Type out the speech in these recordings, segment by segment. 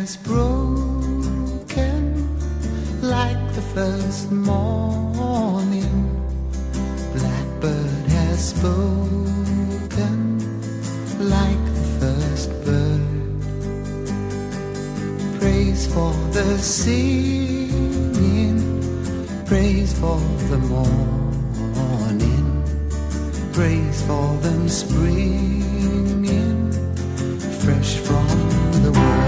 has broken like the first morning. Blackbird has spoken like the first bird. Praise for the singing, praise for the morning, praise for them springing fresh from the world.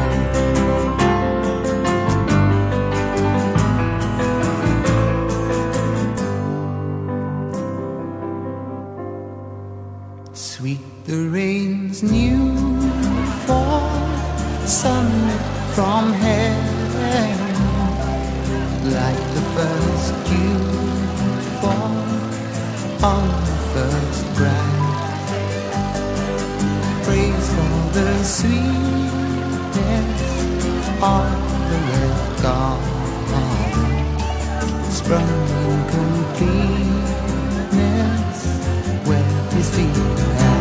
Sweet the rain's new fall, sunlit from heaven, like the first dew fall on the first bride. Praise for the sweetness of the red garden, sprung in completeness where his feet had.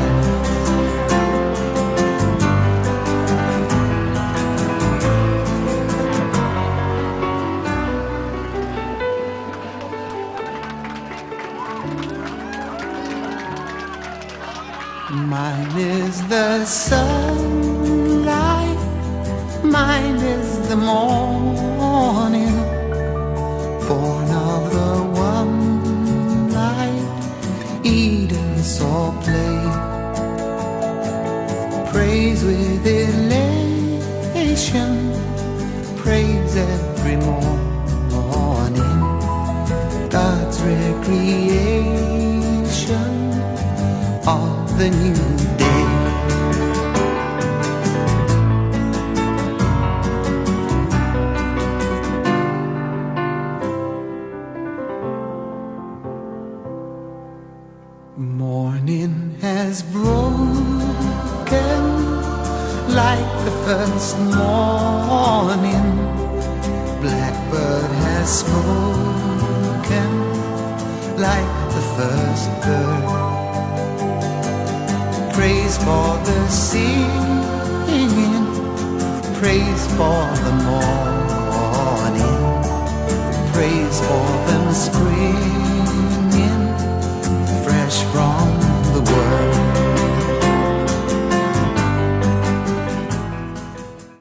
Mine is the sunlight, mine is the morning, born of the one light Eden saw play. Praise with elation, praise every morning, God's recreation of the new day. Morning has broken like the first morning. Blackbird has spoken like the first bird. Praise for the singing, praise for the morning, praise for them spring